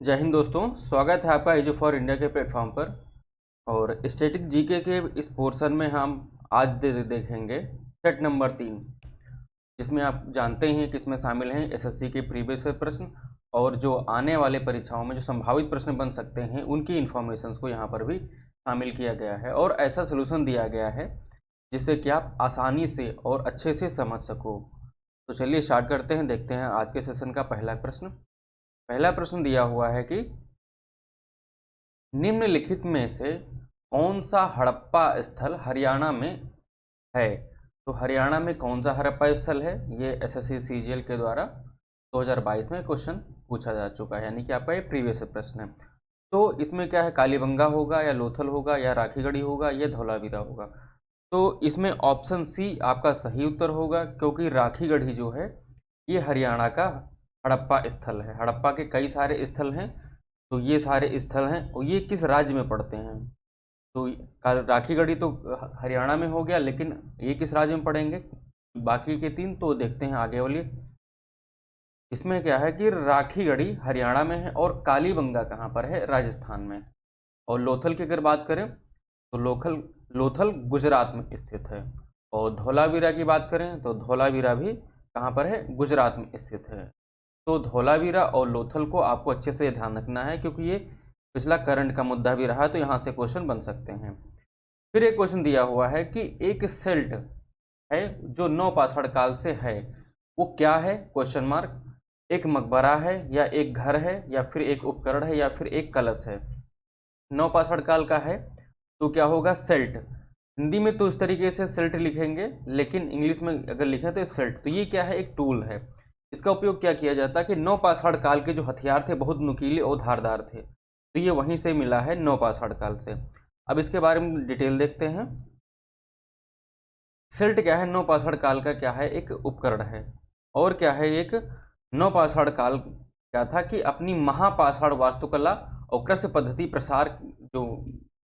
जय हिंद दोस्तों, स्वागत है आपका एजू फॉर इंडिया के प्लेटफॉर्म पर। और स्टैटिक जीके के इस पोर्शन में हम आज देखेंगे सेट नंबर 3, जिसमें आप जानते हैं कि इसमें शामिल हैं एसएससी के प्रीवियस प्रश्न और जो आने वाले परीक्षाओं में जो संभावित प्रश्न बन सकते हैं उनकी इन्फॉर्मेशंस को यहाँ पर भी शामिल किया गया है और ऐसा सोल्यूशन दिया गया है जिससे कि आप आसानी से और अच्छे से समझ सको। तो चलिए स्टार्ट करते हैं, देखते हैं आज के सेशन का पहला प्रश्न। पहला प्रश्न दिया हुआ है कि निम्नलिखित में से कौन सा हड़प्पा स्थल हरियाणा में है। तो हरियाणा में कौन सा हड़प्पा स्थल है, ये एसएससी सीजीएल के द्वारा 2022 में क्वेश्चन पूछा जा चुका है, यानी कि आपका ये प्रीवियस प्रश्न है। तो इसमें क्या है, कालीबंगा होगा या लोथल होगा या राखीगढ़ी होगा या धौलावीरा होगा। तो इसमें ऑप्शन सी आपका सही उत्तर होगा, क्योंकि राखीगढ़ी जो है ये हरियाणा का हड़प्पा स्थल है। हड़प्पा के कई सारे स्थल हैं, तो ये सारे स्थल हैं और ये किस राज्य में पड़ते हैं। तो राखीगढ़ी तो हरियाणा में हो गया, लेकिन ये किस राज्य में पड़ेंगे, बाकी के तीन तो देखते हैं आगे वाली। इसमें क्या है कि राखीगढ़ी हरियाणा में है और कालीबंगा कहाँ पर है, राजस्थान में। और लोथल की अगर बात करें तो लोथल गुजरात में स्थित है। और धौलावीरा की बात करें तो धौलावीरा भी कहाँ पर है, गुजरात में स्थित है। तो धौलावीरा और लोथल को आपको अच्छे से ध्यान रखना है, क्योंकि ये पिछला करंट का मुद्दा भी रहा है, तो यहाँ से क्वेश्चन बन सकते हैं। फिर एक क्वेश्चन दिया हुआ है कि एक सेल्ट है जो नवपाषाण काल से है, वो क्या है, क्वेश्चन मार्क। एक मकबरा है या एक घर है या फिर एक उपकरण है या फिर एक कलश है। नवपाषाण काल का है तो क्या होगा, सेल्ट। हिंदी में तो इस तरीके से सेल्ट लिखेंगे, लेकिन इंग्लिश में अगर लिखें तो सेल्ट। तो ये क्या है, एक टूल है। इसका उपयोग क्या किया जाता है कि नवपाषाण काल के जो हथियार थे बहुत नुकीले और धारदार थे, तो ये वहीं से मिला है नवपाषाण काल से। अब इसके बारे में डिटेल देखते हैं। सेल्ट क्या है, नवपाषाण काल का क्या है, एक उपकरण है। और क्या है, एक नवपाषाण काल क्या था कि अपनी महापाषाण वास्तुकला और कृषि पद्धति प्रसार जो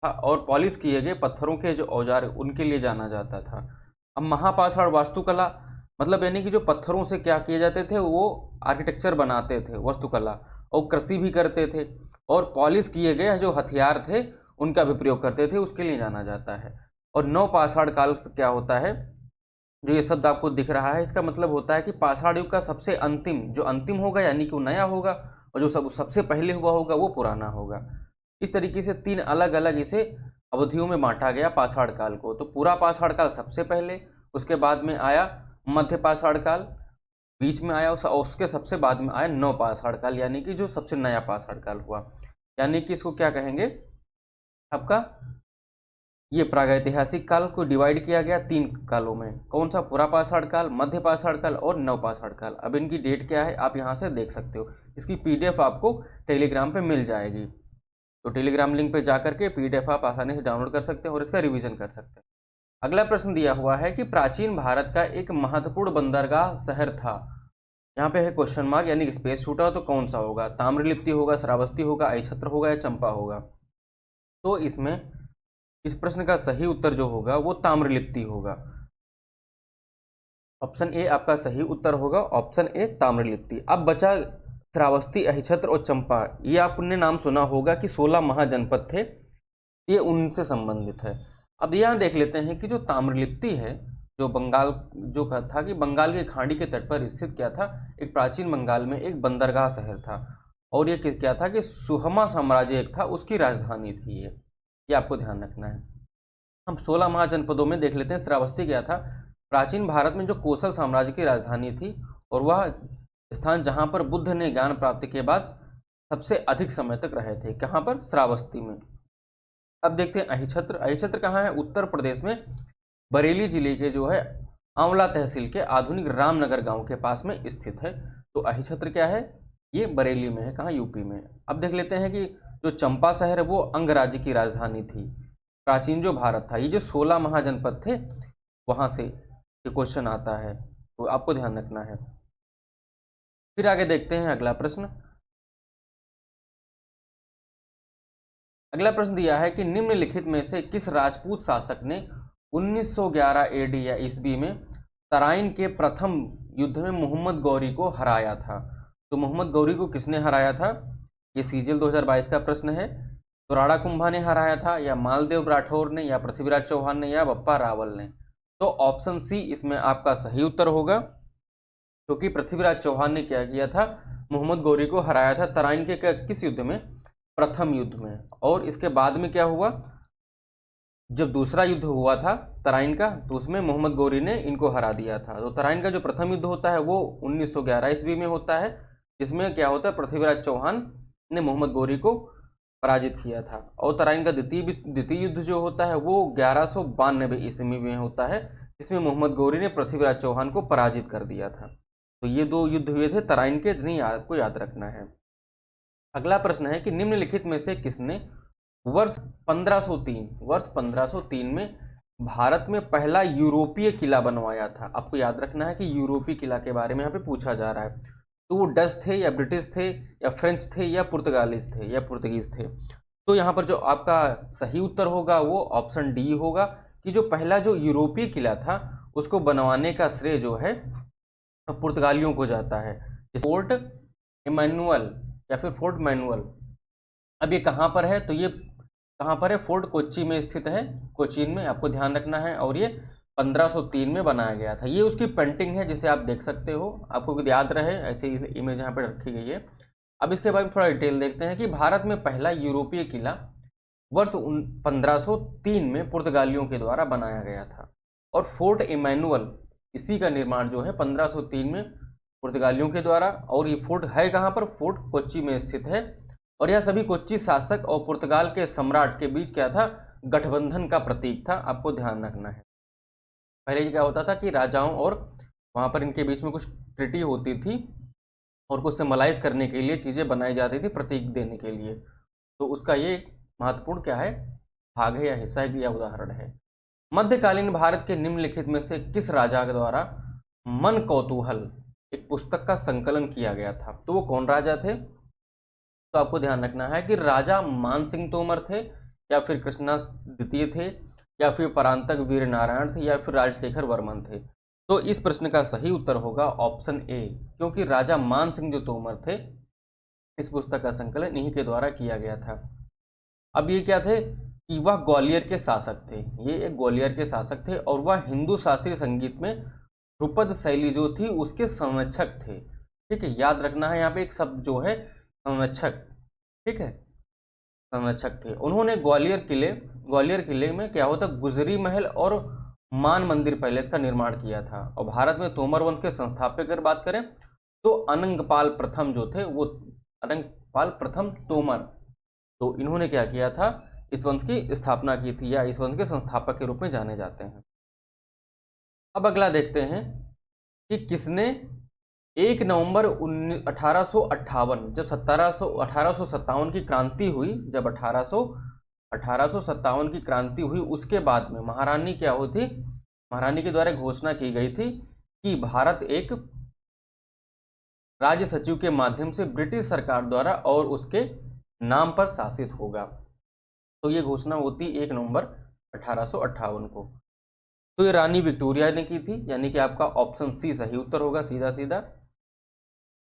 था और पॉलिश किए गए पत्थरों के जो औजार उनके लिए जाना जाता था। अब महापाषाण वास्तुकला मतलब यानी कि जो पत्थरों से क्या किए जाते थे, वो आर्किटेक्चर बनाते थे, वास्तुकला, और कृषि भी करते थे, और पॉलिश किए गए जो हथियार थे उनका भी प्रयोग करते थे, उसके लिए जाना जाता है। और नवपाषाण काल क्या होता है, जो ये शब्द आपको दिख रहा है, इसका मतलब होता है कि पाषाण युग का सबसे अंतिम, जो अंतिम होगा यानी कि वो नया होगा, और जो सबसे पहले हुआ होगा वो पुराना होगा। इस तरीके से तीन अलग अलग इसे अवधियों में बांटा गया पाषाण काल को। तो पूरा पाषाण काल सबसे पहले, उसके बाद में आया मध्य पाषाण काल, बीच में आया उसके सबसे बाद में आया नवपाषाण काल, यानी कि जो सबसे नया पाषाण काल हुआ। यानी कि इसको क्या कहेंगे, आपका ये प्रागैतिहासिक काल को डिवाइड किया गया तीन कालों में। कौन सा, पूरा पाषाण काल, मध्य पाषाण काल और नवपाषाण काल। अब इनकी डेट क्या है आप यहाँ से देख सकते हो। इसकी पीडीएफ आपको टेलीग्राम पे मिल जाएगी, तो टेलीग्राम लिंक पे जाकर के पीडीएफ आप आसानी से डाउनलोड कर सकते हैं और इसका रिवीजन कर सकते हैं। अगला प्रश्न दिया हुआ है कि प्राचीन भारत का एक महत्वपूर्ण बंदरगाह शहर था। यहाँ पे है क्वेश्चन मार्क, यानी कि स्पेस छूटा हो तो कौन सा होगा, ताम्रलिप्ति होगा, श्रावस्ती होगा, अहिछत्र होगा या चंपा होगा। तो इसमें इस प्रश्न का सही उत्तर जो होगा वो ताम्रलिप्ति होगा। ऑप्शन ए आपका सही उत्तर होगा, ऑप्शन ए ताम्रलिप्ति। अब बचा श्रावस्ती, अहिछत्र और चंपा। ये आपने नाम सुना होगा कि 16 महाजनपद थे, ये उनसे संबंधित है। अब यहाँ देख लेते हैं कि जो ताम्रलिप्ति है, जो बंगाल, जो था कि बंगाल के खाड़ी के तट पर स्थित क्या था, एक प्राचीन बंगाल में एक बंदरगाह शहर था। और ये क्या था कि सुहमा साम्राज्य एक था, उसकी राजधानी थी ये आपको ध्यान रखना है। हम 16 महाजनपदों में देख लेते हैं। श्रावस्ती क्या था, प्राचीन भारत में जो कोसल साम्राज्य की राजधानी थी, और वह स्थान जहाँ पर बुद्ध ने ज्ञान प्राप्ति के बाद सबसे अधिक समय तक रहे थे। कहाँ पर, श्रावस्ती में। अब देखते हैं अहिछत्र। अहिछत्र कहाँ है, उत्तर प्रदेश में बरेली जिले के जो है आंवला तहसील के आधुनिक रामनगर गांव के पास में स्थित है। तो अहिछत्र क्या है, ये बरेली में है, कहाँ, यूपी में। अब देख लेते हैं कि जो चंपा शहर है वो अंगराज्य की राजधानी थी, प्राचीन जो भारत था। ये जो 16 महाजनपद थे वहाँ से ये क्वेश्चन आता है, तो आपको ध्यान रखना है। फिर आगे देखते हैं अगला प्रश्न। अगला प्रश्न दिया है कि निम्नलिखित में से किस राजपूत शासक ने 1911 एडी या ईस्वी में तराइन के प्रथम युद्ध में मोहम्मद गौरी को हराया था। तो मोहम्मद गौरी को किसने हराया था, ये सीजीएल 2022 का प्रश्न है। तो राणा कुंभा ने हराया था, या मालदेव राठौर ने, या पृथ्वीराज चौहान ने, या बप्पा रावल ने। तो ऑप्शन सी इसमें आपका सही उत्तर होगा, क्योंकि पृथ्वीराज चौहान ने क्या किया था, मोहम्मद गौरी को हराया था तराइन के किस युद्ध में, प्रथम युद्ध में। और इसके बाद में क्या हुआ, जब दूसरा युद्ध हुआ था तराइन का, तो उसमें मोहम्मद गौरी ने इनको हरा दिया था। तो तराइन का जो प्रथम युद्ध होता है वो 1911 ईस्वी में होता है, जिसमें क्या होता है, पृथ्वीराज चौहान ने मोहम्मद गौरी को पराजित किया था। और तराइन का द्वितीय युद्ध जो होता है वो 1192 ईस्वी में होता है, जिसमें मोहम्मद गौरी ने पृथ्वीराज चौहान को पराजित कर दिया था। तो ये 2 युद्ध हुए थे तराइन के, इतनी आपको याद रखना है। अगला प्रश्न है कि निम्नलिखित में से किसने वर्ष 1503 में भारत में पहला यूरोपीय किला बनवाया था। आपको याद रखना है कि यूरोपीय किला के बारे में यहाँ पे पूछा जा रहा है। तो वो डच थे, या ब्रिटिश थे, या फ्रेंच थे, या पुर्तगालीज थे, या पुर्तगीज थे। तो यहाँ पर जो आपका सही उत्तर होगा वो ऑप्शन डी होगा, कि जो पहला जो यूरोपीय किला था उसको बनवाने का श्रेय जो है पुर्तगालियों को जाता है। फोर्ट इमैनुअल या फिर फोर्ट मैनुअल। अब ये कहाँ पर है, तो ये कहाँ पर है, फोर्ट कोच्चि में स्थित है, कोचीन में, आपको ध्यान रखना है। और ये 1503 में बनाया गया था। ये उसकी पेंटिंग है जिसे आप देख सकते हो, आपको याद रहे ऐसे इमेज यहाँ पर रखी गई है। अब इसके बारे में थोड़ा डिटेल देखते हैं कि भारत में पहला यूरोपीय किला वर्ष 1503 में पुर्तगालियों के द्वारा बनाया गया था। और फोर्ट इमैनुअल, इसी का निर्माण जो है 1503 में पुर्तगालियों के द्वारा। और ये फोर्ट है कहाँ पर, फोर्ट कोच्चि में स्थित है। और यह सभी कोच्चि शासक और पुर्तगाल के सम्राट के बीच क्या था, गठबंधन का प्रतीक था, आपको ध्यान रखना है। पहले क्या होता था कि राजाओं और वहाँ पर इनके बीच में कुछ ट्रीटी होती थी, और कुछ सिम्बलाइज करने के लिए चीज़ें बनाई जाती थी, प्रतीक देने के लिए। तो उसका ये महत्वपूर्ण क्या है, भाग है या हिस्सा है या उदाहरण है। मध्यकालीन भारत के निम्नलिखित में से किस राजा के द्वारा मन कौतूहल एक पुस्तक का संकलन किया गया था। तो वो कौन राजा थे, तो आपको ध्यान रखना है कि राजा मान सिंह तोमर थे, या फिर कृष्णा द्वितीय थे, या फिर परांतक वीर नारायण थे, या फिर राजशेखर वर्मन थे। तो इस प्रश्न का सही उत्तर होगा ऑप्शन ए, क्योंकि राजा मान सिंह जो तोमर थे, इस पुस्तक का संकलन इन्हीं के द्वारा किया गया था। अब ये क्या थे कि वह ग्वालियर के शासक थे, ये एक ग्वालियर के शासक थे, और वह हिंदू शास्त्रीय संगीत में ध्रुपद शैली जो थी उसके संरक्षक थे। ठीक है, याद रखना है यहाँ पे एक शब्द जो है संरक्षक, ठीक है, संरक्षक थे। उन्होंने ग्वालियर किले में क्या होता, गुजरी महल और मान मंदिर पैलेस का निर्माण किया था। और भारत में तोमर वंश के संस्थापक अगर बात करें तो अनंगपाल प्रथम जो थे, वो अनंगपाल प्रथम तोमर, तो इन्होंने क्या किया था, इस वंश की स्थापना की थी, या इस वंश के संस्थापक के रूप में जाने जाते हैं। अब अगला देखते हैं कि किसने 1 नवंबर 1858 जब 1857 की क्रांति हुई, जब 1857 की क्रांति हुई, उसके बाद में महारानी क्या होती, महारानी के द्वारा घोषणा की गई थी कि भारत एक राज्य सचिव के माध्यम से ब्रिटिश सरकार द्वारा और उसके नाम पर शासित होगा। तो ये घोषणा होती 1 नवंबर 1858 को। तो ये रानी विक्टोरिया ने की थी, यानी कि आपका ऑप्शन सी सही उत्तर होगा, सीधा सीधा।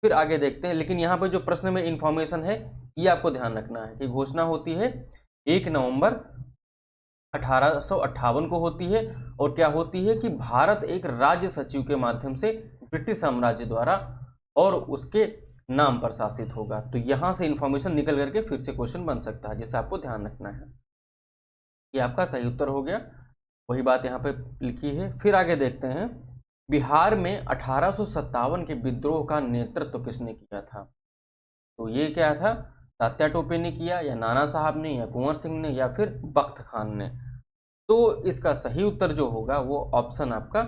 फिर आगे देखते हैं, लेकिन यहाँ पर जो प्रश्न में इंफॉर्मेशन है ये आपको ध्यान रखना है कि घोषणा होती है 1 नवंबर 1858 को होती है, और क्या होती है कि भारत एक राज्य सचिव के माध्यम से ब्रिटिश साम्राज्य द्वारा और उसके नाम पर शासित होगा। तो यहाँ से इंफॉर्मेशन निकल करके फिर से क्वेश्चन बन सकता है, जिसे आपको ध्यान रखना है। ये आपका सही उत्तर हो गया, वही बात यहाँ पे लिखी है। फिर आगे देखते हैं, बिहार में 1857 के विद्रोह का नेतृत्व किसने किया था। तो ये क्या था, तात्या टोपे ने किया, या नाना साहब ने, या कुंवर सिंह ने, या फिर बख्त खान ने। तो इसका सही उत्तर जो होगा वो ऑप्शन आपका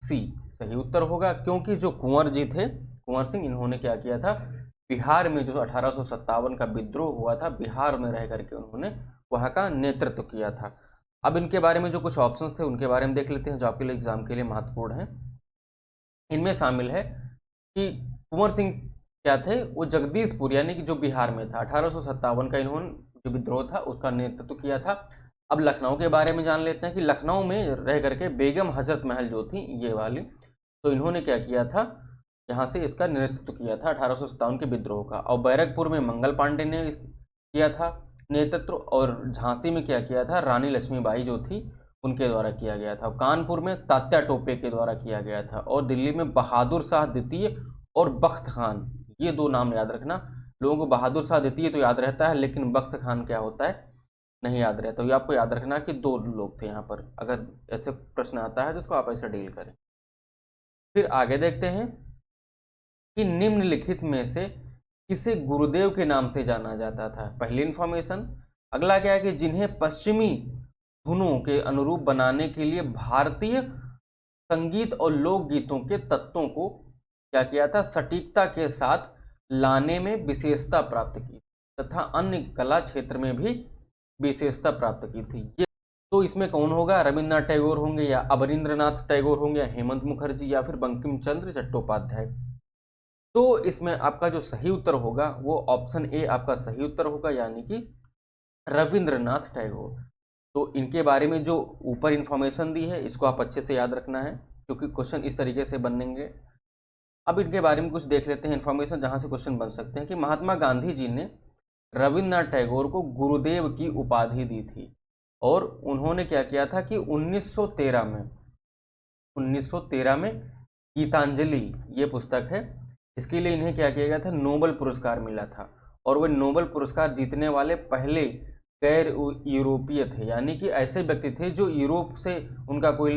सी सही उत्तर होगा, क्योंकि जो कुंवर जी थे, कुंवर सिंह, इन्होंने क्या किया था, बिहार में जो 1857 का विद्रोह हुआ था, बिहार में रह करके उन्होंने वहाँ का नेतृत्व किया था। अब इनके बारे में जो कुछ ऑप्शंस थे उनके बारे में देख लेते हैं, जो आपके लिए एग्जाम के लिए महत्वपूर्ण है। इनमें शामिल है कि कुंवर सिंह क्या थे, वो जगदीशपुर यानी कि जो बिहार में था, 1857 का इन्होंने जो विद्रोह था उसका नेतृत्व किया था। अब लखनऊ के बारे में जान लेते हैं कि लखनऊ में रह करके बेगम हजरत महल जो थी ये वाली, तो इन्होंने क्या किया था, यहाँ से इसका नेतृत्व किया था 1857 के विद्रोह का। और बैरकपुर में मंगल पांडे ने किया था नेतृत्व, और झांसी में क्या किया था, रानी लक्ष्मीबाई जो थी उनके द्वारा किया गया था। कानपुर में तात्या टोपे के द्वारा किया गया था। और दिल्ली में बहादुर शाह द्वितीय और बख्त खान, ये दो नाम याद रखना। लोगों को बहादुर शाह द्वितीय तो याद रहता है, लेकिन बख्त खान क्या होता है नहीं याद रहता। तो ये आपको याद रखना कि दो लोग थे यहाँ पर। अगर ऐसे प्रश्न आता है तो उसको आप ऐसे डील करें। फिर आगे देखते हैं कि निम्नलिखित में से किसे गुरुदेव के नाम से जाना जाता था। पहली इंफॉर्मेशन। अगला क्या है कि जिन्हें पश्चिमी धुनों के अनुरूप बनाने के लिए भारतीय संगीत और लोकगीतों के तत्वों को क्या किया था, सटीकता के साथ लाने में विशेषता प्राप्त की तथा अन्य कला क्षेत्र में भी विशेषता प्राप्त की थी। ये तो इसमें कौन होगा, रविन्द्रनाथ टैगोर होंगे या अवनींद्रनाथ टैगोर होंगे या हेमंत मुखर्जी या फिर बंकिम चंद्र चट्टोपाध्याय। तो इसमें आपका जो सही उत्तर होगा वो ऑप्शन ए आपका सही उत्तर होगा, यानी कि रविंद्रनाथ टैगोर। तो इनके बारे में जो ऊपर इंफॉर्मेशन दी है इसको आप अच्छे से याद रखना है, क्योंकि क्वेश्चन इस तरीके से बनेंगे। अब इनके बारे में कुछ देख लेते हैं इंफॉर्मेशन जहां से क्वेश्चन बन सकते हैं। कि महात्मा गांधी जी ने रविन्द्रनाथ टैगोर को गुरुदेव की उपाधि दी थी, और उन्होंने क्या किया था कि 1913 में गीतांजलि ये पुस्तक है, इसके लिए इन्हें क्या किया गया था, नोबेल पुरस्कार मिला था। और वे नोबेल पुरस्कार जीतने वाले पहले गैर यूरोपीय थे, यानी कि ऐसे व्यक्ति थे जो यूरोप से उनका कोई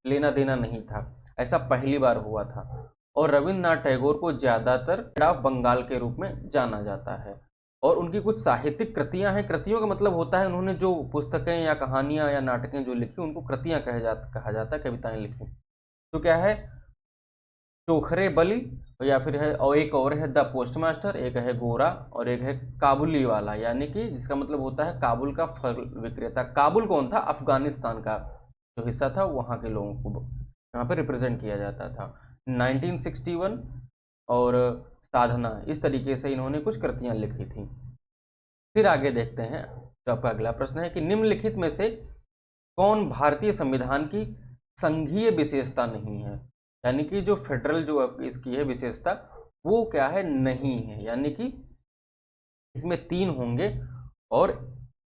लेना देना नहीं था, ऐसा पहली बार हुआ था। और रविन्द्रनाथ टैगोर को ज़्यादातर ऑफ बंगाल के रूप में जाना जाता है। और उनकी कुछ साहित्यिक कृतियां हैं। कृतियों का मतलब होता है उन्होंने जो पुस्तकें या कहानियां या नाटकें जो लिखी उनको कृतियां कहा जाता है, कविताएं लिखी। तो क्या है, चोखरे बलि, या फिर है, और एक और है द पोस्टमास्टर, एक है गोरा, और एक है काबुली वाला, यानी कि जिसका मतलब होता है काबुल का फल विक्रेता। काबुल कौन था, अफगानिस्तान का जो हिस्सा था, वहाँ के लोगों को यहाँ पर रिप्रेजेंट किया जाता था। 1961 और साधना, इस तरीके से इन्होंने कुछ कृतियां लिखी थी। फिर आगे देखते हैं, जो आपका अगला प्रश्न है कि निम्नलिखित में से कौन भारतीय संविधान की संघीय विशेषता नहीं है, यानी कि जो फेडरल जो इसकी है विशेषता वो क्या है, नहीं है। यानी कि इसमें 3 होंगे और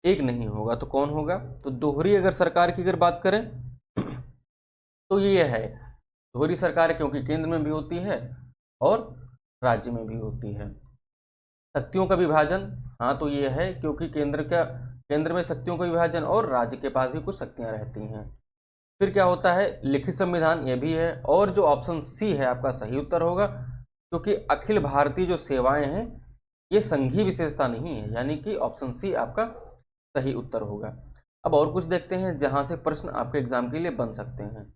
एक नहीं होगा, तो कौन होगा, तो दोहरी अगर सरकार की अगर बात करें तो ये है दोहरी सरकार, क्योंकि केंद्र में भी होती है और राज्य में भी होती है। शक्तियों का विभाजन, हाँ तो ये है क्योंकि केंद्र में शक्तियों का विभाजन और राज्य के पास भी कुछ शक्तियां रहती हैं। फिर क्या होता है, लिखित संविधान, ये भी है। और जो ऑप्शन सी है आपका सही उत्तर होगा, क्योंकि अखिल भारतीय जो सेवाएं हैं ये संघीय विशेषता नहीं है, यानी कि ऑप्शन सी आपका सही उत्तर होगा। अब और कुछ देखते हैं जहां से प्रश्न आपके एग्जाम के लिए बन सकते हैं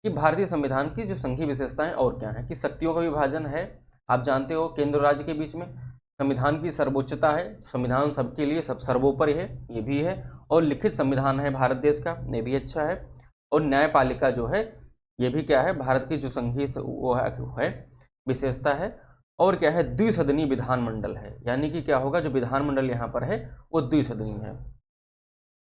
कि भारतीय संविधान की जो संघीय विशेषताएं और क्या है। कि शक्तियों का विभाजन है, आप जानते हो केंद्र और राज्य के बीच में। संविधान की सर्वोच्चता है, संविधान सबके लिए सब सर्वोपरि है, ये भी है। और लिखित संविधान है भारत देश का, ये भी अच्छा है। और न्यायपालिका जो है ये भी क्या है, भारत की जो संघीय वो है विशेषता है। और क्या है, द्विसदनीय विधानमंडल है, यानी कि क्या होगा, जो विधानमंडल यहाँ पर है वो द्विसदनीय है।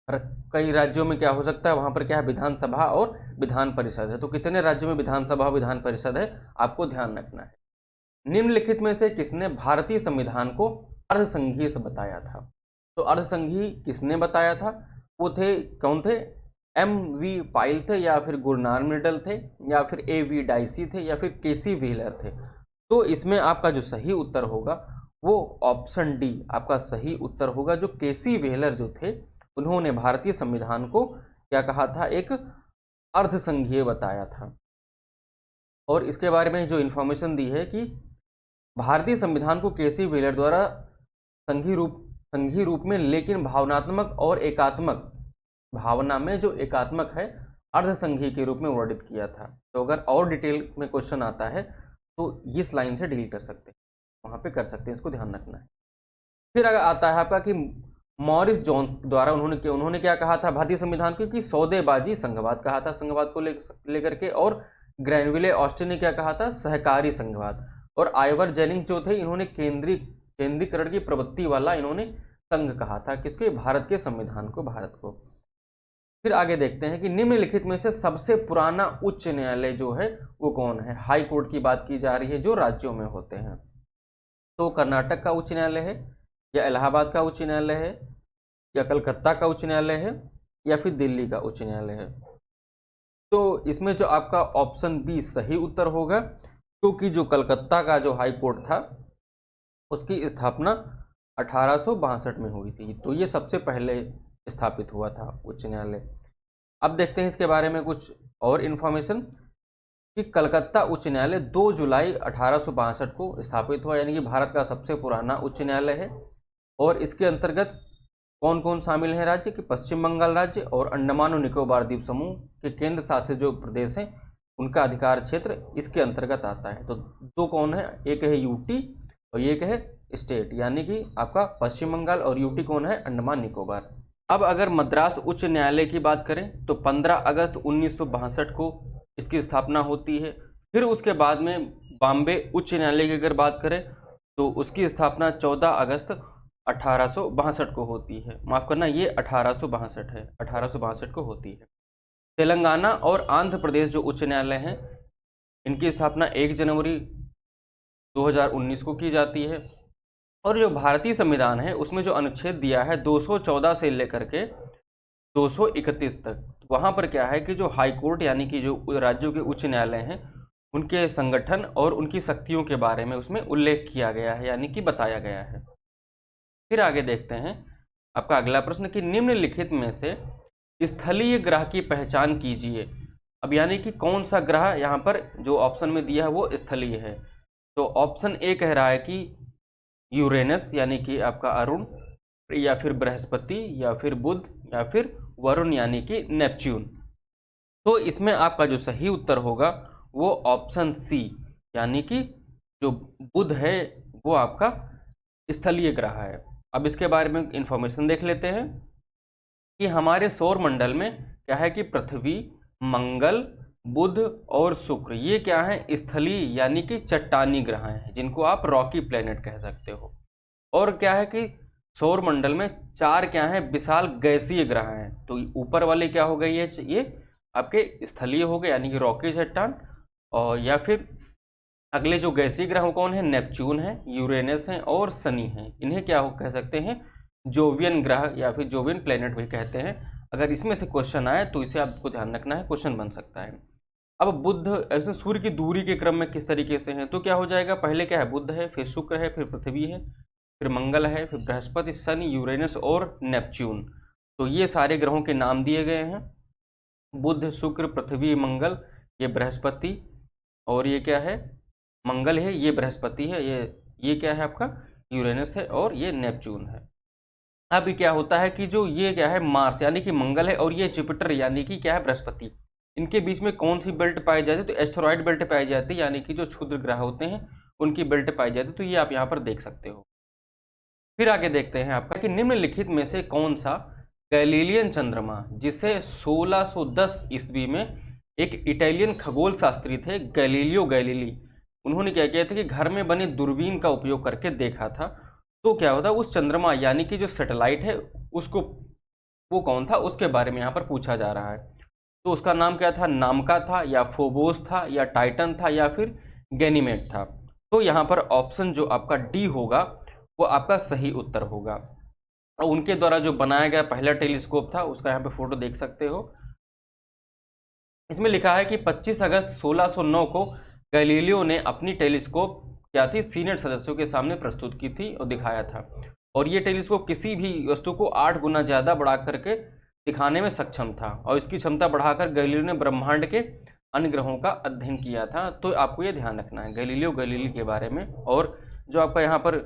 और कई राज्यों में क्या हो सकता है, वहाँ पर क्या है, विधानसभा और विधान परिषद है। तो कितने राज्यों में विधानसभा और विधान परिषद है, आपको ध्यान रखना है। निम्नलिखित में से किसने भारतीय संविधान को अर्धसंघीय से बताया था, तो अर्धसंघीय किसने बताया था, वो थे, कौन थे, M.V. पाइल थे, या फिर गुरनान मिडल थे, या फिर A.V. डाइसी थे, या फिर K.C. व्हीलर थे। तो इसमें आपका जो सही उत्तर होगा वो ऑप्शन डी आपका सही उत्तर होगा। जो K.C. व्हीलर जो थे उन्होंने भारतीय संविधान को क्या कहा था, एक अर्धसंघीय बताया था। और इसके बारे में जो इन्फॉर्मेशन दी है कि भारतीय संविधान को K.C. व्हीलर द्वारा संघीय रूप में, लेकिन भावनात्मक और एकात्मक, भावना में जो एकात्मक है, अर्धसंघीय के रूप में वर्णित किया था। तो अगर और डिटेल में क्वेश्चन आता है तो इस लाइन से डील कर सकते हैं, वहाँ पे कर सकते हैं, इसको ध्यान रखना है। फिर अगर आता है आपका कि मॉरिस जोन्स द्वारा उन्होंने क्या कहा था भारतीय संविधान को, कि सौदेबाजी संघवाद कहा था, संघवाद को लेकर के। और ग्रैनविले ऑस्टिन ने क्या कहा था, सहकारी संघवाद। और आइवर जेनिंग जो थे, इन्होंने केंद्रीकरण की प्रवृत्ति वाला इन्होंने संघ कहा था, किसको, भारत के संविधान को, भारत को। फिर आगे देखते हैं कि निम्नलिखित में से सबसे पुराना उच्च न्यायालय जो है वो कौन है। हाई कोर्ट की बात की जा रही है जो राज्यों में होते हैं। तो कर्नाटक का उच्च न्यायालय है, या इलाहाबाद का उच्च न्यायालय है, या कलकत्ता का उच्च न्यायालय है, या फिर दिल्ली का उच्च न्यायालय है। तो इसमें जो आपका ऑप्शन बी सही उत्तर होगा, क्योंकि जो कलकत्ता का जो हाई कोर्ट था उसकी स्थापना 1862 में हुई थी। तो ये सबसे पहले स्थापित हुआ था उच्च न्यायालय। अब देखते हैं इसके बारे में कुछ और इन्फॉर्मेशन कि कलकत्ता उच्च न्यायालय 2 जुलाई 1862 को स्थापित हुआ, यानी कि भारत का सबसे पुराना उच्च न्यायालय है। और इसके अंतर्गत कौन कौन शामिल हैं राज्य कि पश्चिम बंगाल राज्य और अंडमान और निकोबार द्वीप समूह के केंद्र शासित जो प्रदेश हैं उनका अधिकार क्षेत्र इसके अंतर्गत आता है। तो दो कौन है, एक है यूटी और एक है स्टेट, यानी कि आपका पश्चिम बंगाल और यूटी कौन है, अंडमान निकोबार। अब अगर मद्रास उच्च न्यायालय की बात करें तो 15 अगस्त 1962 को इसकी स्थापना होती है। फिर उसके बाद में बॉम्बे उच्च न्यायालय की अगर बात करें तो उसकी स्थापना 14 अगस्त 1862 को होती है। माफ़ करना, ये 1862 है, 1862 को होती है। तेलंगाना और आंध्र प्रदेश जो उच्च न्यायालय हैं इनकी स्थापना 1 जनवरी 2019 को की जाती है। और जो भारतीय संविधान है उसमें जो अनुच्छेद दिया है 214 से लेकर के 231 तक, वहाँ पर क्या है कि जो हाई कोर्ट यानी कि जो राज्यों के उच्च न्यायालय हैं उनके संगठन और उनकी शक्तियों के बारे में उसमें उल्लेख किया गया है, यानी कि बताया गया है। फिर आगे देखते हैं आपका अगला प्रश्न कि निम्नलिखित में से स्थलीय ग्रह की पहचान कीजिए। अब यानी कि कौन सा ग्रह यहाँ पर जो ऑप्शन में दिया है वो स्थलीय है। तो ऑप्शन ए कह रहा है कि यूरेनस यानी कि आपका अरुण, या फिर बृहस्पति, या फिर बुध, या फिर वरुण यानी कि नेपच्यून। तो इसमें आपका जो सही उत्तर होगा वो ऑप्शन सी यानी कि जो बुध है वो आपका स्थलीय ग्रह है। अब इसके बारे में इंफॉर्मेशन देख लेते हैं कि हमारे सौर मंडल में क्या है कि पृथ्वी, मंगल, बुध और शुक्र ये क्या है, स्थलीय यानी कि चट्टानी ग्रह हैं, जिनको आप रॉकी प्लेनेट कह सकते हो। और क्या है कि सौर मंडल में 4 क्या है, विशाल गैसीय ग्रह हैं। तो ऊपर वाले क्या हो गए, ये आपके स्थलीय हो गए यानी कि रॉकी चट्टान। और या फिर अगले जो गैसीय ग्रह कौन है, नेपच्यून है, यूरेनस है और शनि है। इन्हें क्या कह सकते हैं, जोवियन ग्रह या फिर जोवियन प्लेनेट भी कहते हैं। अगर इसमें से क्वेश्चन आए तो इसे आपको ध्यान रखना है, क्वेश्चन बन सकता है। अब बुध ऐसे सूर्य की दूरी के क्रम में किस तरीके से है, तो क्या हो जाएगा, पहले क्या है, बुध है, फिर शुक्र है, फिर पृथ्वी है, फिर मंगल है, फिर बृहस्पति, शनि, यूरेनस और नेपच्यून। तो ये सारे ग्रहों के नाम दिए गए हैं, बुध, शुक्र, पृथ्वी, मंगल, ये बृहस्पति, और ये क्या है, मंगल है, ये बृहस्पति है, ये क्या है आपका यूरेनस है, और ये नेपच्यून है। अब क्या होता है कि जो ये क्या है, मार्स यानी कि मंगल है, और ये जुपिटर यानी कि क्या है, बृहस्पति, इनके बीच में कौन सी बेल्ट पाई जाती है, तो एस्टेरॉयड बेल्ट पाई जाती है, यानी कि जो क्षुद्र ग्रह होते हैं उनकी बेल्ट पाई जाती है। तो ये आप यहाँ पर देख सकते हो। फिर आगे देखते हैं आपका कि निम्नलिखित में से कौन सा गैलीलियन चंद्रमा, जिसे 1610 ईस्वी में एक इटालियन खगोल शास्त्री थे गैलीलियो गैलीली, उन्होंने क्या किया था कि घर में बने दूरबीन का उपयोग करके देखा था। तो क्या होता है, उस चंद्रमा यानी कि जो सैटेलाइट है उसको, वो कौन था उसके बारे में यहाँ पर पूछा जा रहा है। तो उसका नाम क्या था, नामका था, या फोबोस था, या टाइटन था, या फिर गैनीमेड था। तो यहाँ पर ऑप्शन जो आपका डी होगा वो आपका सही उत्तर होगा। और उनके द्वारा जो बनाया गया पहला टेलीस्कोप था उसका यहाँ पे फोटो देख सकते हो। इसमें लिखा है कि 25 अगस्त 1609 को गैलीलियो ने अपनी टेलीस्कोप क्या थी, सीनेट सदस्यों के सामने प्रस्तुत की थी और दिखाया था। और ये टेलीस्कोप किसी भी वस्तु को 8 गुना ज़्यादा बढ़ा करके दिखाने में सक्षम था, और इसकी क्षमता बढ़ाकर गैलीलियो ने ब्रह्मांड के अन्य ग्रहों का अध्ययन किया था। तो आपको ये ध्यान रखना है गैलीलियो गैलीली के बारे में। और जो आपका यहाँ पर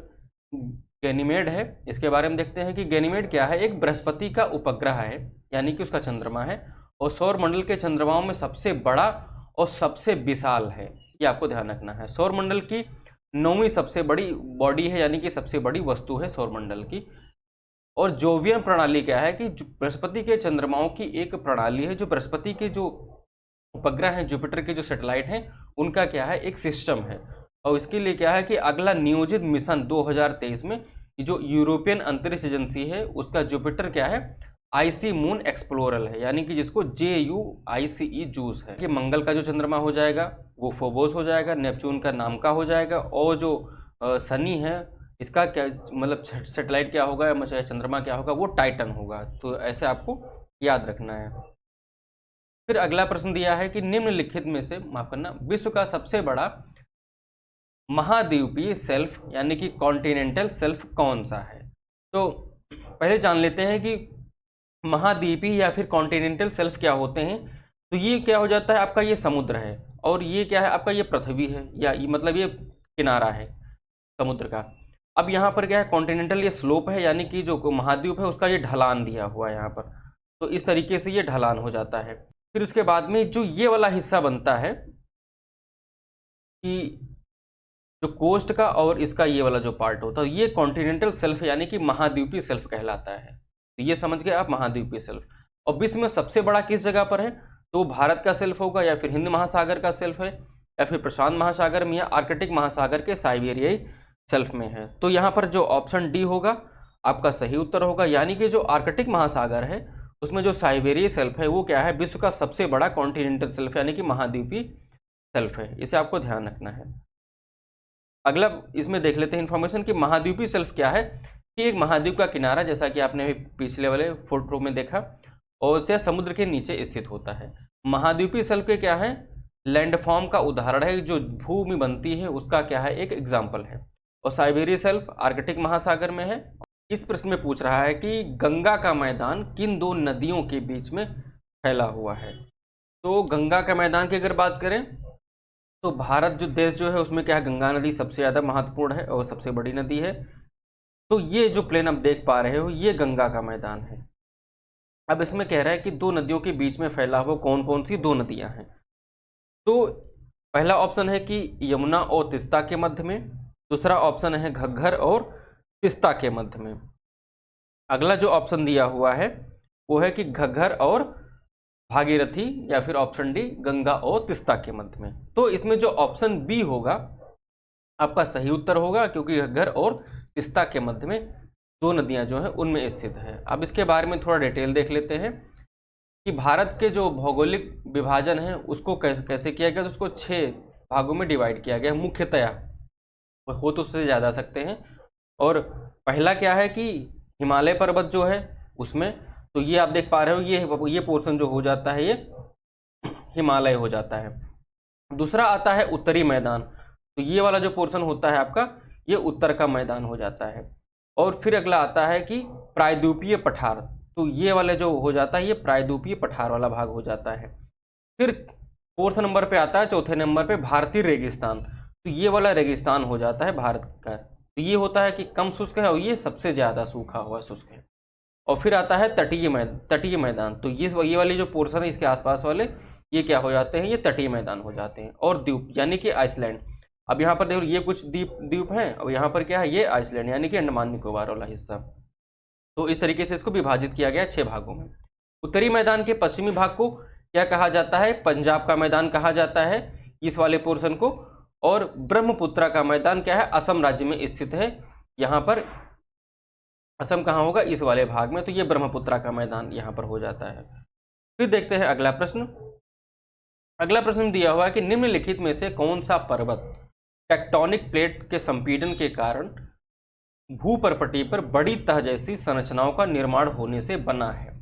गैनीमेड है इसके बारे में देखते हैं कि गैनीमेड क्या है, एक बृहस्पति का उपग्रह है, यानी कि उसका चंद्रमा है, और सौर मंडल के चंद्रमाओं में सबसे बड़ा और सबसे विशाल है। ये आपको ध्यान रखना है। सौर मंडल की 9वीं सबसे बड़ी बॉडी है, यानी कि सबसे बड़ी वस्तु है सौर मंडल की। और जोवियन प्रणाली क्या है कि बृहस्पति के चंद्रमाओं की एक प्रणाली है, जो बृहस्पति के जो उपग्रह हैं, जुपिटर के जो सैटेलाइट हैं, उनका क्या है, एक सिस्टम है। और इसके लिए क्या है कि अगला नियोजित मिशन 2023 में जो यूरोपियन अंतरिक्ष एजेंसी है उसका जुपिटर क्या है, आईसी मून एक्सप्लोरर है, यानी कि जिसको JUICE जूस है, कि मंगल का जो चंद्रमा हो जाएगा वो फोबोस हो जाएगा, नेपच्यून का नाम का हो जाएगा, और जो शनि है इसका क्या मतलब सैटेलाइट क्या होगा या चाहे चंद्रमा क्या होगा, वो टाइटन होगा। तो ऐसे आपको याद रखना है। फिर अगला प्रश्न दिया है कि निम्नलिखित में से, माफ करना, विश्व का सबसे बड़ा महाद्वीपीय सेल्फ यानी कि कॉन्टिनेंटल सेल्फ कौन सा है। तो पहले जान लेते हैं कि महाद्वीपीय या फिर कॉन्टिनेंटल सेल्फ क्या होते हैं। तो ये क्या हो जाता है, आपका ये समुद्र है, और ये क्या है, आपका ये पृथ्वी है, या ये मतलब ये किनारा है समुद्र का। अब यहाँ पर क्या है, कॉन्टिनेंटल ये स्लोप है, यानी कि जो महाद्वीप है उसका ये ढलान दिया हुआ है यहाँ पर, तो इस तरीके से ये ढलान हो जाता है। फिर उसके बाद में जो ये वाला हिस्सा बनता है कि जो कोस्ट का और इसका ये वाला जो पार्ट होता है, ये कॉन्टिनेंटल सेल्फ यानी कि महाद्वीपीय सेल्फ कहलाता है। तो ये समझ गए आप, महाद्वीपीय सेल्फ। और विश्व में सबसे बड़ा किस जगह पर है, तो भारत का सेल्फ होगा, या फिर हिंद महासागर का सेल्फ है, या फिर प्रशांत महासागर में, या आर्कटिक महासागर के साइबेरियाई सेल्फ में है। तो यहाँ पर जो ऑप्शन डी होगा आपका सही उत्तर होगा, यानी कि जो आर्कटिक महासागर है उसमें जो साइबेरियाई सेल्फ है वो क्या है, विश्व का सबसे बड़ा कॉन्टिनेंटल सेल्फ यानी कि महाद्वीपीय सेल्फ है। इसे आपको ध्यान रखना है। अगला इसमें देख लेते हैं इन्फॉर्मेशन कि महाद्वीपीय सेल्फ क्या है, कि एक महाद्वीप का किनारा, जैसा कि आपने पिछले वाले फोटो में देखा, और से समुद्र के नीचे स्थित होता है। महाद्वीपीय सेल्फ के क्या है, लैंडफॉर्म का उदाहरण है, जो भूमि बनती है उसका क्या है, एक एग्जाम्पल है। और साइबेरिया सेल्फ आर्कटिक महासागर में है। इस प्रश्न में पूछ रहा है कि गंगा का मैदान किन दो नदियों के बीच में फैला हुआ है। तो गंगा का मैदान की अगर बात करें तो भारत जो देश जो है उसमें क्या है, गंगा नदी सबसे ज़्यादा महत्वपूर्ण है और सबसे बड़ी नदी है। तो ये जो प्लेन आप देख पा रहे हो ये गंगा का मैदान है। अब इसमें कह रहा है कि दो नदियों के बीच में फैला हुआ कौन कौन सी दो नदियां हैं। तो पहला ऑप्शन है कि यमुना और तीस्ता के मध्य में, दूसरा ऑप्शन है घग्गर और तीस्ता के मध्य में। अगला जो ऑप्शन दिया हुआ है वो है कि घग्गर और भागीरथी, या फिर ऑप्शन डी गंगा और तीस्ता के मध्य में। तो इसमें जो ऑप्शन बी होगा आपका सही उत्तर होगा, क्योंकि घग्गर और तीस्ता के मध्य में दो नदियां जो हैं उनमें स्थित है। अब इसके बारे में थोड़ा डिटेल देख लेते हैं कि भारत के जो भौगोलिक विभाजन है उसको कैसे किया गया। तो उसको 6 भागों में डिवाइड किया गया मुख्यतया, हो तो उससे ज़्यादा सकते हैं। और पहला क्या है कि हिमालय पर्वत जो है उसमें, तो ये आप देख पा रहे हो ये पोर्शन जो हो जाता है ये हिमालय हो जाता है। दूसरा आता है उत्तरी मैदान, तो ये वाला जो पोर्शन होता है आपका ये उत्तर का मैदान हो जाता है। और फिर अगला आता है कि प्रायद्वीपीय पठार, तो ये वाला जो हो जाता है ये प्रायद्वीपीय पठार वाला भाग हो जाता है। फिर 4th नंबर पे आता है, चौथे नंबर पे भारतीय रेगिस्तान, तो ये वाला रेगिस्तान हो जाता है भारत का। तो ये होता है कि कम शुष्क है और ये सबसे ज़्यादा सूखा हुआ शुष्क है। और फिर आता है तटीय मैदान, तो ये वाली जो पोर्शन है इसके आसपास वाले ये क्या हो जाते हैं, ये तटीय मैदान हो जाते हैं। और द्वीप यानी कि आइसलैंड, अब यहाँ पर देखो ये कुछ द्वीप हैं, और यहाँ पर क्या है ये आइसलैंड यानी कि अंडमान निकोबार वाला हिस्सा। तो इस तरीके से इसको विभाजित किया गया 6 भागों में। उत्तरी मैदान के पश्चिमी भाग को क्या कहा जाता है, पंजाब का मैदान कहा जाता है इस वाले पोर्शन को। और ब्रह्मपुत्रा का मैदान क्या है, असम राज्य में स्थित है। यहाँ पर असम कहाँ होगा, इस वाले भाग में, तो ये ब्रह्मपुत्रा का मैदान यहाँ पर हो जाता है। फिर देखते हैं अगला प्रश्न। अगला प्रश्न दिया हुआ है कि निम्नलिखित में से कौन सा पर्वत टेक्टोनिक प्लेट के संपीड़न के कारण भूपर्पटी पर बड़ी तह जैसी संरचनाओं का निर्माण होने से बना है।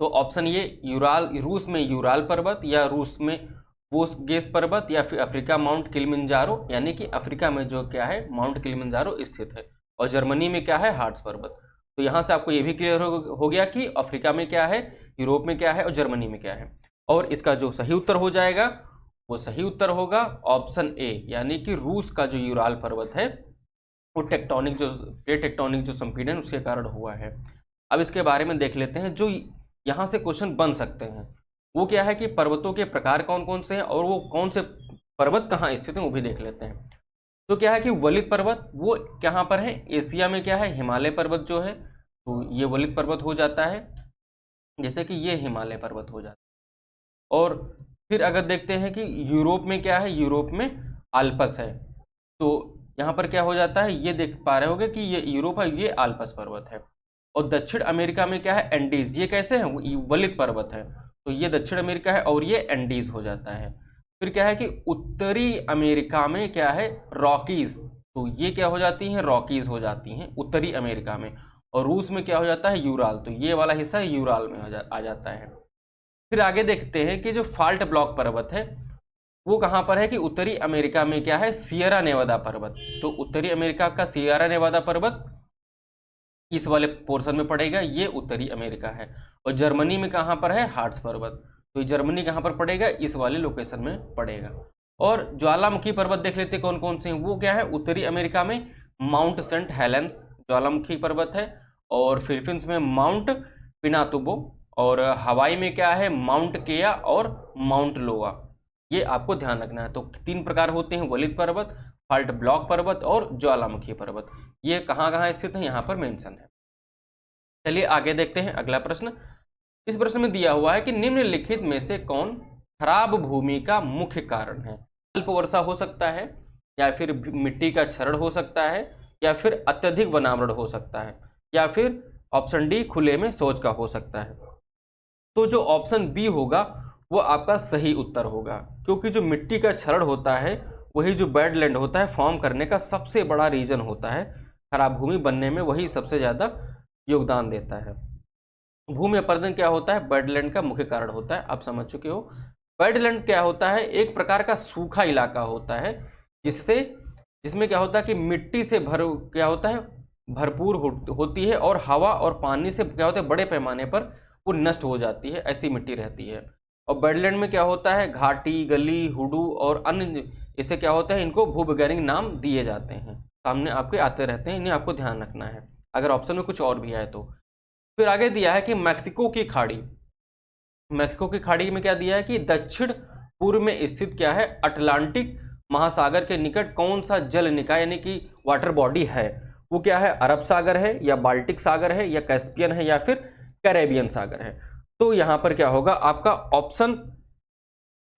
तो ऑप्शन ये रूस में यूराल पर्वत, या रूस में वोस्गेस पर्वत, या फिर अफ्रीका माउंट किलिमंजारो, यानी कि अफ्रीका में जो क्या है माउंट किलिमंजारो स्थित है, और जर्मनी में क्या है हार्ट्स पर्वत। तो यहाँ से आपको ये भी क्लियर हो गया कि अफ्रीका में क्या है, यूरोप में क्या है और जर्मनी में क्या है। और इसका जो सही उत्तर हो जाएगा वो सही उत्तर होगा ऑप्शन ए, यानी कि रूस का जो यूराल पर्वत है वो टेक्टोनिक जो संपीड़न उसके कारण हुआ है। अब इसके बारे में देख लेते हैं, जो यहाँ से क्वेश्चन बन सकते हैं वो क्या है कि पर्वतों के प्रकार कौन कौन से हैं और वो कौन से पर्वत कहाँ स्थित हैं वो भी देख लेते हैं। तो क्या है कि वलित पर्वत वो कहाँ पर है, एशिया में क्या है हिमालय पर्वत जो है, तो ये वलित पर्वत हो जाता है, जैसे कि ये हिमालय पर्वत हो जाता है। और फिर अगर देखते हैं कि यूरोप में क्या है, यूरोप में आल्पस है, तो यहाँ पर क्या हो जाता है, ये देख पा रहे होगे कि ये यूरोप है, ये आल्पस पर्वत है। और दक्षिण अमेरिका में क्या है, एंडीज। ये कैसे है, वो वलित पर्वत है, तो ये दक्षिण अमेरिका है और ये एंडीज हो जाता है। फिर क्या है कि उत्तरी अमेरिका में क्या है, रॉकीज, तो ये क्या हो जाती हैं, रॉकीज हो जाती हैं उत्तरी अमेरिका में। और रूस में क्या हो जाता है, यूराल, तो ये वाला हिस्सा यूराल में आ जाता है। फिर आगे देखते हैं कि जो फाल्ट ब्लॉक पर्वत है वो कहाँ पर है, कि उत्तरी अमेरिका में क्या है, सियरा नेवादा पर्वत। तो उत्तरी अमेरिका का सियरा नेवादा पर्वत इस वाले पोर्शन में पड़ेगा, ये उत्तरी अमेरिका है। और जर्मनी में कहाँ पर है, हार्ट्स पर्वत, तो ये जर्मनी कहाँ पर पड़ेगा, इस वाले लोकेशन में पड़ेगा। और ज्वालामुखी पर्वत देख लेते हैं कौन कौन से हैं, वो क्या है, उत्तरी अमेरिका में माउंट सेंट हेलेंस ज्वालामुखी पर्वत है, और फिलीपींस में माउंट पिनातुबो, और हवाई में क्या है, माउंट केया और माउंट लोआ। ये आपको ध्यान रखना है। तो 3 प्रकार होते हैं, वलित पर्वत, फाल्ट ब्लॉक पर्वत और ज्वालामुखी पर्वत। ये कहाँ कहाँ स्थित है, यहाँ पर मेंशन है। चलिए आगे देखते हैं अगला प्रश्न। इस प्रश्न में दिया हुआ है कि निम्नलिखित में से कौन खराब भूमि का मुख्य कारण है। अल्प वर्षा हो सकता है, या फिर मिट्टी का क्षरण हो सकता है, या फिर अत्यधिक वनावरण हो सकता है, या फिर ऑप्शन डी खुले में शौच का हो सकता है। तो जो ऑप्शन बी होगा वो आपका सही उत्तर होगा, क्योंकि जो मिट्टी का क्षरण होता है वही जो वेटलैंड होता है फॉर्म करने का सबसे बड़ा रीजन होता है, खराब भूमि बनने में वही सबसे ज़्यादा योगदान देता है। भूमि अपरदन क्या होता है, वेटलैंड का मुख्य कारण होता है, आप समझ चुके हो। वेटलैंड क्या होता है, एक प्रकार का सूखा इलाका होता है जिसमें क्या होता है कि मिट्टी से भरपूर होती है, और हवा और पानी से क्या होता है बड़े पैमाने पर वो नष्ट हो जाती है, ऐसी मिट्टी रहती है। और वेटलैंड में क्या होता है, घाटी, गली, हुडू और अन्य इसे क्या होता है, इनको भूवैज्ञानिक नाम दिए जाते हैं, सामने आपके आते रहते हैं, इन्हें आपको ध्यान रखना है अगर ऑप्शन में कुछ और भी आए तो। फिर आगे दिया है कि मैक्सिको की खाड़ी, मैक्सिको की खाड़ी में क्या दिया है कि दक्षिण पूर्व में स्थित क्या है, अटलांटिक महासागर के निकट कौन सा जल निकाय यानी कि वाटर बॉडी है, वो क्या है, अरब सागर है, या बाल्टिक सागर है, या कैस्पियन है, या फिर कैरेबियन सागर है। तो यहां पर क्या होगा, आपका ऑप्शन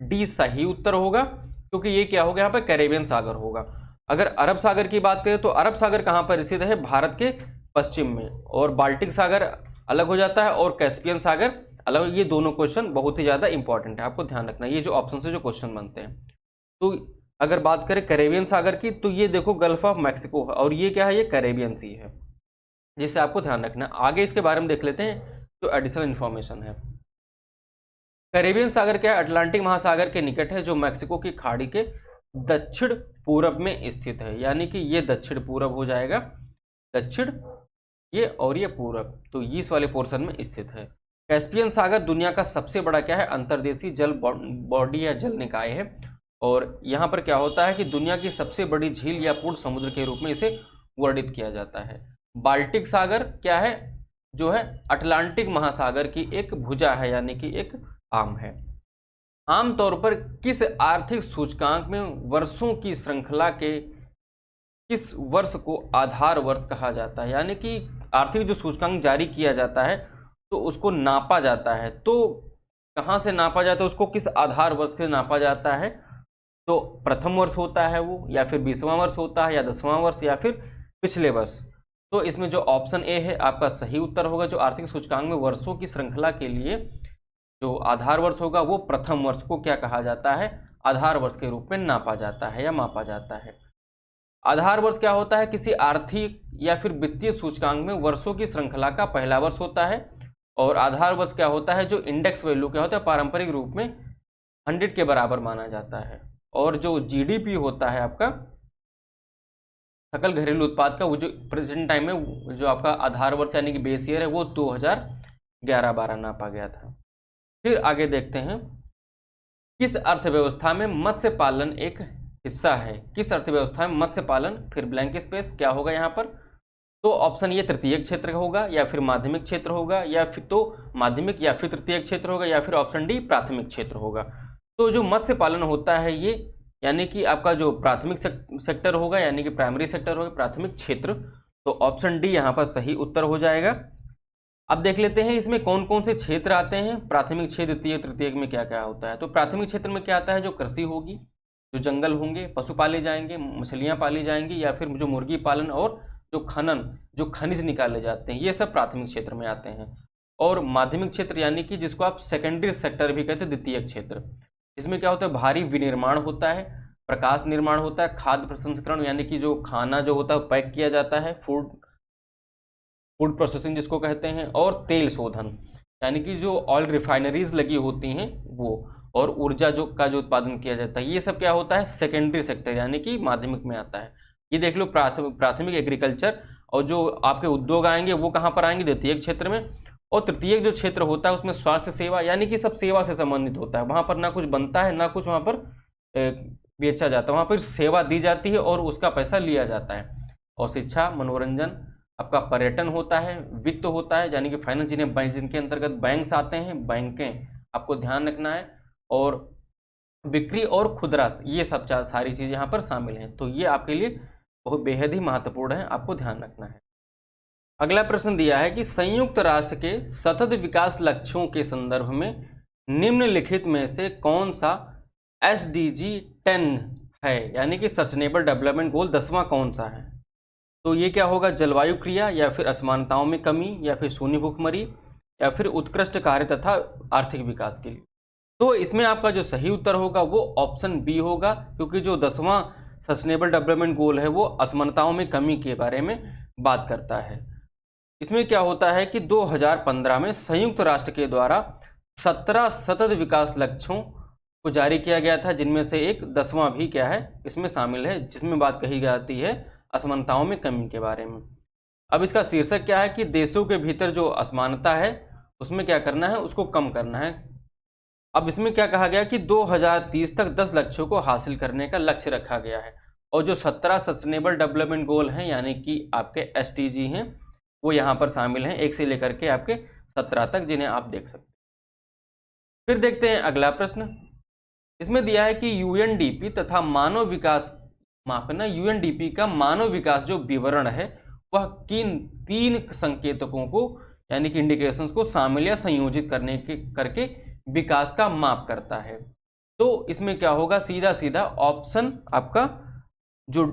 डी सही उत्तर होगा, क्योंकि ये क्या होगा, यहाँ पर कैरेबियन सागर होगा। अगर अरब सागर की बात करें तो अरब सागर कहाँ पर स्थित है, भारत के पश्चिम में, और बाल्टिक सागर अलग हो जाता है और कैस्पियन सागर अलग। ये दोनों क्वेश्चन बहुत ही ज़्यादा इंपॉर्टेंट है, आपको ध्यान रखना ये जो ऑप्शन से जो क्वेश्चन बनते हैं। तो अगर बात करें कैरेबियन सागर की, तो ये देखो गल्फ ऑफ मैक्सिको है, और ये क्या है, ये कैरेबियन सी है, जिसे आपको ध्यान रखना। आगे इसके बारे में देख लेते हैं जो एडिशनल इन्फॉर्मेशन है। कैरेबियन सागर क्या है, अटलांटिक महासागर के निकट है, जो मैक्सिको की खाड़ी के दक्षिण पूरब में स्थित है, यानी कि ये दक्षिण पूरब हो जाएगा, दक्षिण ये और ये पूरब, तो इस वाले पोर्शन में स्थित है। कैस्पियन सागर दुनिया का सबसे बड़ा क्या है, अंतर्देशीय जल बॉडी या जल निकाय है, और यहाँ पर क्या होता है कि दुनिया की सबसे बड़ी झील या पूर्ण समुद्र के रूप में इसे वर्णित किया जाता है। बाल्टिक सागर क्या है, जो है अटलांटिक महासागर की एक भुजा है, यानी कि एक आर्म है। आमतौर पर किस आर्थिक सूचकांक में वर्षों की श्रृंखला के किस वर्ष को आधार वर्ष कहा जाता है, यानी कि आर्थिक जो सूचकांक जारी किया जाता है तो उसको नापा जाता है, तो कहाँ से नापा जाता है, उसको किस आधार वर्ष से नापा जाता है, तो प्रथम वर्ष होता है वो, या फिर 20वां वर्ष होता है, या 10वां वर्ष, या फिर पिछले वर्ष। तो इसमें जो ऑप्शन ए है आपका सही उत्तर होगा। जो आर्थिक सूचकांक में वर्षों की श्रृंखला के लिए जो आधार वर्ष होगा वो प्रथम वर्ष को क्या कहा जाता है, आधार वर्ष के रूप में नापा जाता है या मापा जाता है। आधार वर्ष क्या होता है, किसी आर्थिक या फिर वित्तीय सूचकांक में वर्षों की श्रृंखला का पहला वर्ष होता है। और आधार वर्ष क्या होता है, जो इंडेक्स वैल्यू क्या होता है, पारंपरिक रूप में 100 के बराबर माना जाता है। और जो जीडीपी होता है आपका सकल घरेलू उत्पाद का, वो जो प्रेजेंट टाइम में जो आपका आधार वर्ष यानी कि बेस ईयर है वो 2011-12 नापा गया था। फिर आगे देखते हैं, किस अर्थव्यवस्था में मत्स्य पालन एक हिस्सा है, किस अर्थव्यवस्था में मत्स्य पालन, फिर ब्लैंक स्पेस क्या होगा यहाँ पर, तो ऑप्शन ये तृतीयक क्षेत्र होगा, या फिर माध्यमिक क्षेत्र होगा, या फिर तो माध्यमिक या फिर तृतीयक क्षेत्र होगा, या फिर ऑप्शन डी प्राथमिक क्षेत्र होगा। तो जो मत्स्य पालन होता है ये यानी कि आपका जो प्राथमिक सेक्टर होगा, यानी कि प्राइमरी सेक्टर होगा, प्राथमिक क्षेत्र, तो ऑप्शन डी यहाँ पर सही उत्तर हो जाएगा। अब देख लेते हैं इसमें कौन कौन से क्षेत्र आते हैं, प्राथमिक क्षेत्र, द्वितीय तृतीयक में क्या क्या होता है। तो प्राथमिक क्षेत्र में क्या आता है, जो कृषि होगी, जो जंगल होंगे, पशु पाले जाएंगे, मछलियाँ पाली जाएंगी, या फिर जो मुर्गी पालन और जो खनिज निकाले जाते हैं, ये सब प्राथमिक क्षेत्र में आते हैं। और माध्यमिक क्षेत्र यानी कि जिसको आप सेकेंडरी सेक्टर भी कहते हैं, द्वितीयक क्षेत्र, इसमें क्या होता है, भारी विनिर्माण होता है, प्रकाश निर्माण होता है, खाद्य प्रसंस्करण यानी कि जो खाना जो होता है पैक किया जाता है, फूड प्रोसेसिंग जिसको कहते हैं, और तेल शोधन यानी कि जो ऑयल रिफाइनरीज लगी होती हैं वो, और ऊर्जा जो उत्पादन किया जाता है, ये सब क्या होता है, सेकेंडरी सेक्टर यानी कि माध्यमिक में आता है। ये देख लो, प्राथमिक एग्रीकल्चर, और जो आपके उद्योग आएंगे वो कहाँ पर आएंगे, द्वितीयक क्षेत्र में। और तृतीयक जो क्षेत्र होता है उसमें स्वास्थ्य सेवा यानी कि सब सेवा से संबंधित होता है, वहाँ पर ना कुछ बनता है ना कुछ वहाँ पर बेचा जाता है, वहाँ पर सेवा दी जाती है और उसका पैसा लिया जाता है। और शिक्षा, मनोरंजन, आपका पर्यटन होता है, वित्त होता है यानी कि फाइनेंस, जिनके अंतर्गत बैंक्स आते हैं, बैंकें आपको ध्यान रखना है, और बिक्री और खुदरा, ये सब सारी चीज़ यहाँ पर शामिल हैं। तो ये आपके लिए बहुत बेहद ही महत्वपूर्ण है, आपको ध्यान रखना है। अगला प्रश्न दिया है कि संयुक्त राष्ट्र के सतत विकास लक्ष्यों के संदर्भ में निम्नलिखित में से कौन सा SDG 10 है, यानी कि सस्टेनेबल डेवलपमेंट गोल 10वां कौन सा है। तो ये क्या होगा, जलवायु क्रिया, या फिर असमानताओं में कमी, या फिर शून्य भुखमरी, या फिर उत्कृष्ट कार्य तथा आर्थिक विकास के लिए। तो इसमें आपका जो सही उत्तर होगा वो ऑप्शन बी होगा, क्योंकि जो 10वां सस्टेनेबल डेवलपमेंट गोल है वो असमानताओं में कमी के बारे में बात करता है। इसमें क्या होता है कि 2015 में संयुक्त राष्ट्र के द्वारा 17 सतत विकास लक्ष्यों को जारी किया गया था, जिनमें से एक 10वां भी क्या है इसमें शामिल है, जिसमें बात कही जाती है असमानताओं में कमी के बारे में। अब इसका शीर्षक क्या है कि देशों के भीतर जो असमानता है उसमें क्या करना है, उसको कम करना है। अब इसमें क्या कहा गया कि 2030 तक 10 लक्ष्यों को हासिल करने का लक्ष्य रखा गया है, और जो 17 सस्टेनेबल डेवलपमेंट गोल हैं यानी कि आपके SDG हैं वो यहाँ पर शामिल हैं, 1 से लेकर के आपके 17 तक, जिन्हें आप देख सकते हैं। फिर देखते हैं अगला प्रश्न। इसमें दिया है कि UNDP तथा मानव विकास, माफ करना, UNDP का मानव विकास जो विवरण है वह किन 3 संकेतकों को यानी कि इंडिकेशंस को शामिल या संयोजित करके विकास का माप करता है। तो इसमें क्या होगा, सीधा सीधा ऑप्शन आपका जो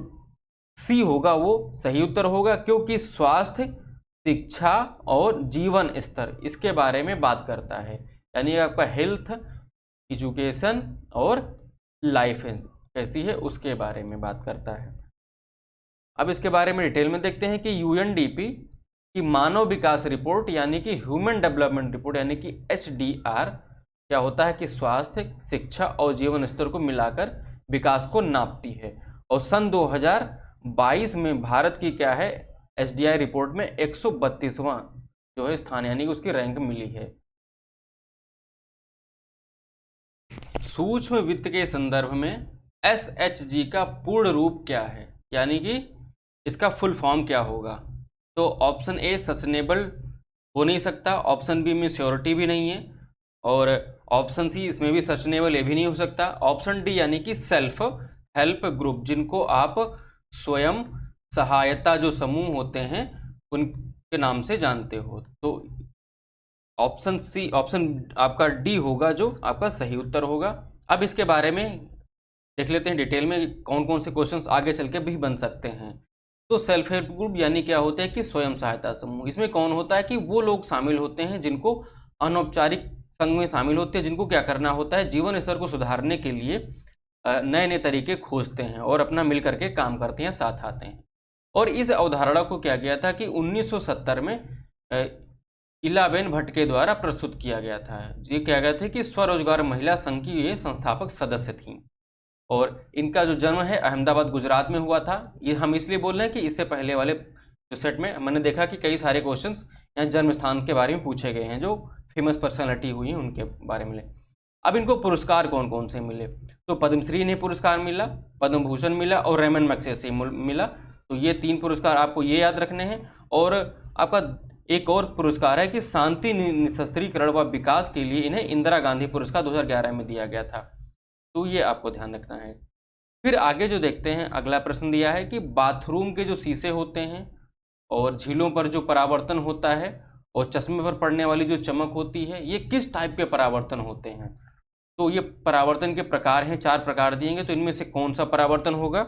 सी होगा वो सही उत्तर होगा, क्योंकि स्वास्थ्य, शिक्षा और जीवन स्तर इसके बारे में बात करता है, यानी आपका हेल्थ, एजुकेशन और लाइफ कैसी है उसके बारे में बात करता है। अब इसके बारे में डिटेल में देखते हैं कि UNDP की मानव विकास रिपोर्ट यानी कि ह्यूमन डेवलपमेंट रिपोर्ट यानी कि HDR क्या होता है कि स्वास्थ्य, शिक्षा और जीवन स्तर को मिलाकर विकास को नापती है, और सन 2022 में भारत की क्या है HDI रिपोर्ट में 132वां जो है स्थान यानी कि उसकी रैंक मिली है। सूक्ष्म वित्त के संदर्भ में SHG का पूर्ण रूप क्या है, यानी कि इसका फुल फॉर्म क्या होगा। तो ऑप्शन ए सस्टेनेबल हो नहीं सकता, ऑप्शन बी में श्योरिटी भी नहीं है, और ऑप्शन सी इसमें भी सस्टेनेबल ये भी नहीं हो सकता, ऑप्शन डी यानी कि सेल्फ हेल्प ग्रुप, जिनको आप स्वयं सहायता जो समूह होते हैं उनके नाम से जानते हो। तो ऑप्शन सी, ऑप्शन आपका डी होगा जो आपका सही उत्तर होगा। अब इसके बारे में देख लेते हैं डिटेल में कौन कौन से क्वेश्चंस आगे चल के भी बन सकते हैं। तो सेल्फ हेल्प ग्रुप यानी क्या होते हैं कि स्वयं सहायता समूह, इसमें कौन होता है कि वो लोग शामिल होते हैं जिनको अनौपचारिक संघ में शामिल होते हैं, जिनको क्या करना होता है, जीवन स्तर को सुधारने के लिए नए नए तरीके खोजते हैं और अपना मिल करके काम करते हैं, साथ आते हैं। और इस अवधारणा को क्या किया था कि 1970 में इलाबेन भट्ट के द्वारा प्रस्तुत किया गया था। ये क्या गया था कि स्वरोजगार महिला संघ की ये संस्थापक सदस्य थी, और इनका जो जन्म है अहमदाबाद गुजरात में हुआ था। ये हम इसलिए बोल रहे हैं कि इससे पहले वाले जो सेट में मैंने देखा कि कई सारे क्वेश्चंस यहाँ जन्म स्थान के बारे में पूछे गए हैं, जो फेमस पर्सनालिटी हुई हैं उनके बारे में। अब इनको पुरस्कार कौन कौन से मिले, तो पद्मश्री इन्हें पुरस्कार मिला, पद्म भूषण मिला और रेमन मैग्सेसे मिला। तो ये 3 पुरस्कार आपको ये याद रखने हैं। और आपका एक और पुरस्कार है कि शांति निशस्त्रीकरण व विकास के लिए इन्हें इंदिरा गांधी पुरस्कार 2011 में दिया गया था। तो ये आपको ध्यान रखना है। फिर आगे जो देखते हैं अगला प्रश्न दिया है कि बाथरूम के जो शीशे होते हैं और झीलों पर जो परावर्तन होता है और चश्मे पर पड़ने वाली जो चमक होती है, ये किस टाइप के परावर्तन होते हैं। तो ये परावर्तन के प्रकार हैं, 4 प्रकार दिएंगे, तो इनमें से कौन सा परावर्तन होगा।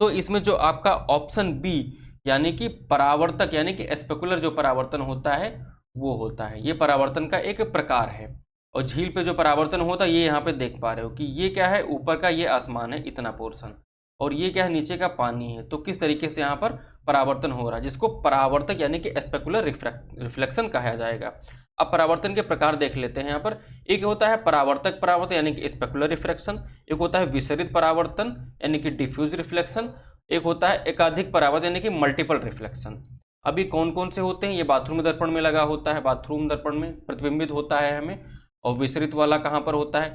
तो इसमें जो आपका ऑप्शन बी यानी कि परावर्तक, यानी कि स्पेकुलर जो परावर्तन होता है वो होता है, ये परावर्तन का एक प्रकार है। और झील पे जो परावर्तन होता है ये यहाँ पे देख पा रहे हो कि ये क्या है, ऊपर का ये आसमान है इतना पोर्शन, और ये क्या है, नीचे का पानी है। तो किस तरीके से यहाँ पर परावर्तन हो रहा है, जिसको परावर्तक यानी कि स्पेकुलर रिफ्लेक्शन कहा जाएगा। अब परावर्तन के प्रकार देख लेते हैं यहाँ पर। एक होता है परावर्तक परावर्तन यानी कि स्पेकुलर रिफ्लेक्शन, एक होता है विसरित परावर्तन यानी कि डिफ्यूज रिफ्लेक्शन, एक होता है एकाधिक परावर्तन यानी कि मल्टीपल रिफ्लेक्शन। अभी कौन कौन से होते हैं, ये बाथरूम दर्पण में लगा होता है, बाथरूम दर्पण में प्रतिबिंबित होता है हमें। और विसरित वाला कहाँ पर होता है,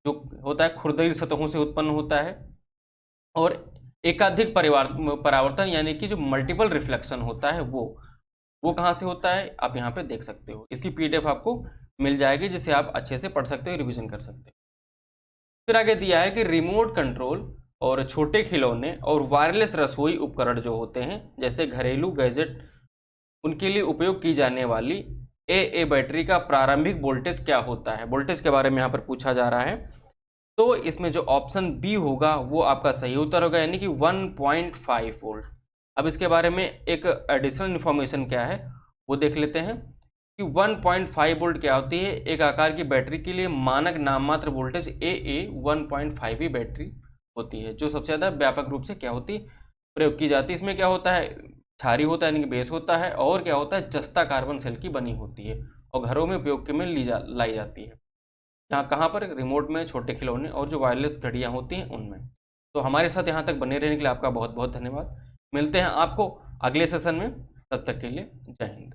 जो होता है खुरदरी सतहों से उत्पन्न होता है। और एकाधिक परावर्तन यानी कि जो मल्टीपल रिफ्लेक्शन होता है वो कहाँ से होता है, आप यहाँ पे देख सकते हो। इसकी पीडीएफ आपको मिल जाएगी, जिसे आप अच्छे से पढ़ सकते हो, रिवीजन कर सकते हो। फिर आगे दिया है कि रिमोट कंट्रोल और छोटे खिलौने और वायरलेस रसोई उपकरण जो होते हैं, जैसे घरेलू गैजेट, उनके लिए उपयोग की जाने वाली ए बैटरी का प्रारंभिक वोल्टेज क्या होता है। वोल्टेज के बारे में यहाँ पर पूछा जा रहा है। तो इसमें जो ऑप्शन बी होगा वो आपका सही उत्तर होगा, यानी कि 1.5 वोल्ट। अब इसके बारे में एक एडिशनल इन्फॉर्मेशन क्या है वो देख लेते हैं कि 1.5 वोल्ट क्या होती है। एक आकार की बैटरी के लिए मानक नाममात्र वोल्टेज ए 1.5 ही बैटरी होती है, जो सबसे ज़्यादा व्यापक रूप से क्या होती प्रयोग की जाती है। इसमें क्या होता है, क्षारी होता है यानी कि बेस होता है, और क्या होता है, जस्ता कार्बन सेल की बनी होती है, और घरों में उपयोग में लाई जाती है। यहाँ कहाँ पर, रिमोट में, छोटे खिलौने और जो वायरलेस घड़ियाँ होती हैं उनमें। तो हमारे साथ यहाँ तक बने रहने के लिए आपका बहुत बहुत धन्यवाद। मिलते हैं आपको अगले सेशन में, तब तक के लिए जय हिंद।